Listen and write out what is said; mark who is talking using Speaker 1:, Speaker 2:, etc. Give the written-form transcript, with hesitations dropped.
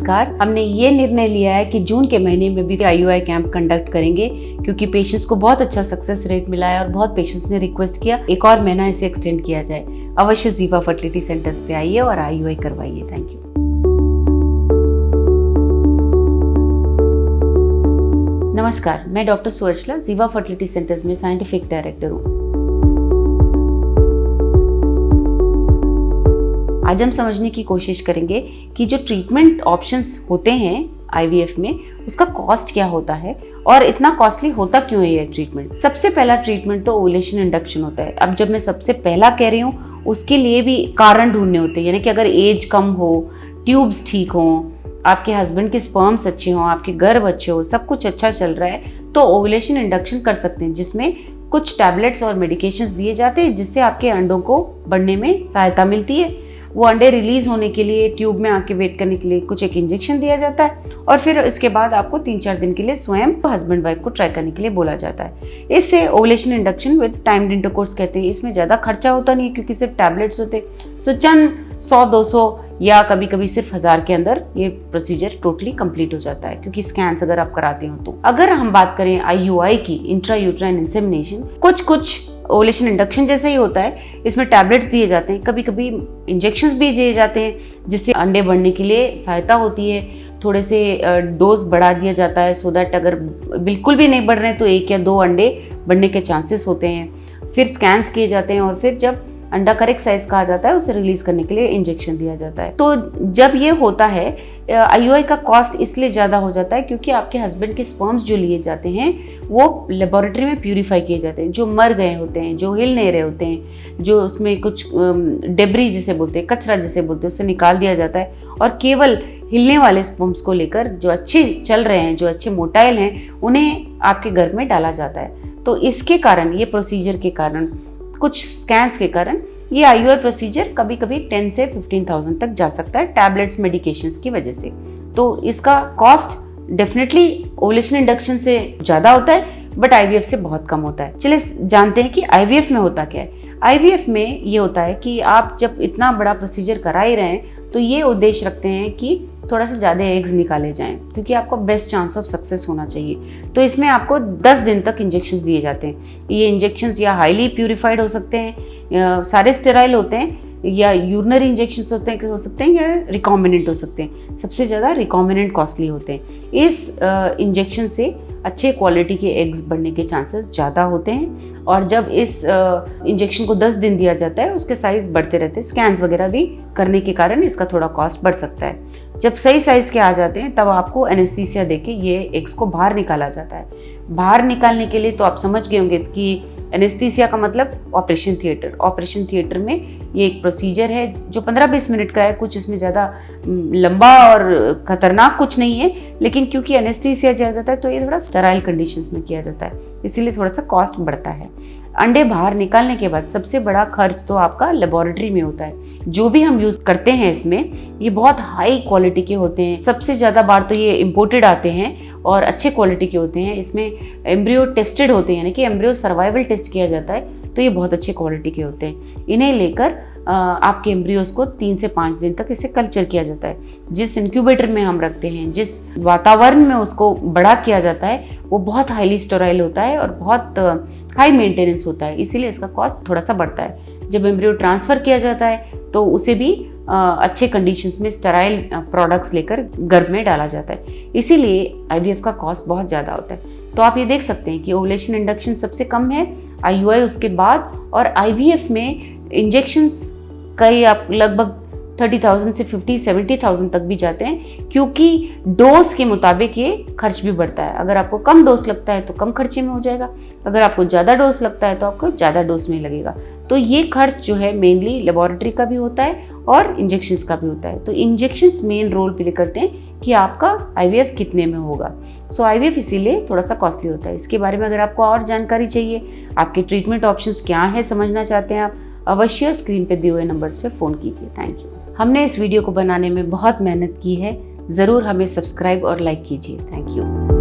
Speaker 1: नमस्कार। हमने ये निर्णय लिया है कि जून के महीने में भी IUI कैंप कंडक्ट करेंगे क्योंकि पेशेंट्स को बहुत अच्छा सक्सेस रेट मिला है और बहुत पेशेंट्स ने रिक्वेस्ट किया एक और महीना इसे एक्सटेंड किया जाए। अवश्य जीवा फर्टिलिटी सेंटर्स पे आइए और IUI करवाइए। Thank you. नमस्कार, मैं डॉक्टर सुवर्चला जीवा फर्टिलिटी सेंटर्स में साइंटिफिक डायरेक्टर हूँ। आज हम समझने की कोशिश करेंगे कि जो ट्रीटमेंट ऑप्शंस होते हैं IVF में उसका कॉस्ट क्या होता है और इतना कॉस्टली होता क्यों है ये ट्रीटमेंट। सबसे पहला ट्रीटमेंट तो ओवुलेशन इंडक्शन होता है। अब जब मैं सबसे पहला कह रही हूँ उसके लिए भी कारण ढूंढने होते हैं, यानी कि अगर एज कम हो, ट्यूब्स ठीक हों, आपके हस्बैंड के स्पर्म्स अच्छे हों, आपके गर्भ अच्छे हो, सब कुछ अच्छा चल रहा है तो ओवुलेशन इंडक्शन कर सकते हैं, जिसमें कुछ टैबलेट्स और मेडिकेशंस दिए जाते हैं जिससे आपके अंडों को बढ़ने में सहायता मिलती है। वो अंडे रिलीज होने के लिए ट्यूब में आके वेट करने के लिए कुछ एक इंजेक्शन दिया जाता है और फिर इसके बाद आपको 3-4 दिन के लिए स्वयं हस्बैंड वाइफ को ट्राई करने के लिए बोला जाता है। इससे ovulation induction with timed intercourse कहते हैं। इसमें ज़्यादा खर्चा होता नहीं है क्योंकि सिर्फ टैबलेट्स होते हैं। सो चंद 100-200 या कभी कभी सिर्फ 1000 के अंदर ये प्रोसीजर टोटली कंप्लीट हो जाता है, क्योंकि स्कैन्स अगर आप कराते हो तो। अगर हम बात करें IUI की, इंट्रा यूट्राइन इंसेमिनेशन, कुछ ओवुलेशन इंडक्शन जैसा ही होता है। इसमें टैबलेट्स दिए जाते हैं, कभी कभी इंजेक्शंस भी दिए जाते हैं जिससे अंडे बढ़ने के लिए सहायता होती है। थोड़े से डोज बढ़ा दिया जाता है सो दैट अगर बिल्कुल भी नहीं बढ़ रहे हैं तो 1 या 2 अंडे बढ़ने के चांसेस होते हैं। फिर स्कैन्स किए जाते हैं और फिर जब अंडा करेक्ट साइज का आ जाता है उसे रिलीज करने के लिए इंजेक्शन दिया जाता है। तो जब ये होता है IUI का कॉस्ट इसलिए ज़्यादा हो जाता है क्योंकि आपके हस्बैंड के स्पर्म्स जो लिए जाते हैं वो लेबोरेटरी में प्यूरिफाई किए जाते हैं। जो मर गए होते हैं, जो हिल नहीं रहे होते हैं, जो उसमें कुछ डेब्री जिसे बोलते हैं, कचरा जिसे बोलते हैं, उससे निकाल दिया जाता है और केवल हिलने वाले स्पर्म्स को लेकर जो अच्छे चल रहे हैं, जो अच्छे मोटाइल हैं, उन्हें आपके घर में डाला जाता है। तो इसके कारण, ये प्रोसीजर के कारण, कुछ स्कैन्स के कारण ये IUI प्रोसीजर कभी कभी 10 से 15,000 तक जा सकता है टैबलेट्स मेडिकेशंस की वजह से। तो इसका कॉस्ट डेफिनेटली ओवुलेशन इंडक्शन से ज़्यादा होता है बट IVF से बहुत कम होता है। चलिए जानते हैं कि IVF में होता क्या है। IVF में ये होता है कि आप जब इतना बड़ा प्रोसीजर करा ही रहे हैं तो ये उद्देश्य रखते हैं कि थोड़ा सा ज़्यादा एग्स निकाले जाएं क्योंकि आपको बेस्ट चांस ऑफ सक्सेस होना चाहिए। तो इसमें आपको 10 दिन तक इंजेक्शंस दिए जाते हैं। ये इंजेक्शंस या हाईली प्यूरिफाइड हो सकते हैं, सारे स्टेराइल होते हैं, या यूरिनरी इंजेक्शंस हो सकते हैं या रिकॉम्बिनेंट हो सकते हैं। सबसे ज़्यादा रिकॉम्बिनेंट कॉस्टली होते हैं। इस इंजेक्शन से अच्छे क्वालिटी के एग्स बढ़ने के चांसेस ज़्यादा होते हैं और जब इस इंजेक्शन को 10 दिन दिया जाता है उसके साइज़ बढ़ते रहते हैं। स्कैन्स वगैरह भी करने के कारण इसका थोड़ा कॉस्ट बढ़ सकता है। जब सही साइज़ के आ जाते हैं तब आपको एनेस्थीसिया देके ये एग्स को बाहर निकाला जाता है। बाहर निकालने के लिए तो आप समझ गए होंगे कि एनेस्थीसिया का मतलब ऑपरेशन थिएटर। ऑपरेशन थिएटर में ये एक प्रोसीजर है जो 15-20 मिनट का है। कुछ इसमें ज़्यादा लंबा और ख़तरनाक कुछ नहीं है, लेकिन क्योंकि एनेस्थीसिया जाता है तो ये थोड़ा स्टेराइल कंडीशंस में किया जाता है, इसीलिए थोड़ा सा कॉस्ट बढ़ता है। अंडे बाहर निकालने के बाद सबसे बड़ा खर्च तो आपका लेबोरेटरी में होता है। जो भी हम यूज़ करते हैं इसमें ये बहुत हाई क्वालिटी के होते हैं। सबसे ज़्यादा बार तो ये इम्पोर्टेड आते हैं और अच्छे क्वालिटी के होते हैं। इसमें एम्ब्रियो टेस्टेड होते हैं, यानी कि एम्ब्रियो सर्वाइवल टेस्ट किया जाता है, तो ये बहुत अच्छे क्वालिटी के होते हैं। इन्हें लेकर आपके एम्ब्रियोज को 3 से 5 दिन तक इसे कल्चर किया जाता है। जिस इंक्यूबेटर में हम रखते हैं, जिस वातावरण में उसको बड़ा किया जाता है, वो बहुत हाईली स्टेराइल होता है और बहुत हाई मेंटेनेंस होता है, इसीलिए इसका कॉस्ट थोड़ा सा बढ़ता है। जब एम्ब्रियो ट्रांसफ़र किया जाता है तो उसे भी अच्छे कंडीशंस में स्टेराइल प्रोडक्ट्स लेकर गर्भ में डाला जाता है, इसीलिए IVF का कॉस्ट बहुत ज़्यादा होता है। तो आप ये देख सकते हैं कि ओवुलेशन इंडक्शन सबसे कम है, IUI उसके बाद, और IVF में इंजेक्शंस कई आप लगभग 30,000 से 50-70,000 तक भी जाते हैं, क्योंकि डोज के मुताबिक ये खर्च भी बढ़ता है। अगर आपको कम डोज लगता है तो कम खर्चे में हो जाएगा, अगर आपको ज़्यादा डोज लगता है तो आपको ज़्यादा डोज में लगेगा। तो ये खर्च जो है मेनली लेबोरेटरी का भी होता है और इंजेक्शंस का भी होता है। तो इंजेक्शंस मेन रोल प्ले करते हैं कि आपका IVF कितने में होगा। सो IVF इसीलिए थोड़ा सा कॉस्टली होता है। इसके बारे में अगर आपको और जानकारी चाहिए, आपके ट्रीटमेंट ऑप्शंस क्या है समझना चाहते हैं आप, अवश्य स्क्रीन पे दिए हुए नंबर्स पे फ़ोन कीजिए। Thank you. हमने इस वीडियो को बनाने में बहुत मेहनत की है, ज़रूर हमें सब्सक्राइब और लाइक कीजिए। Thank you.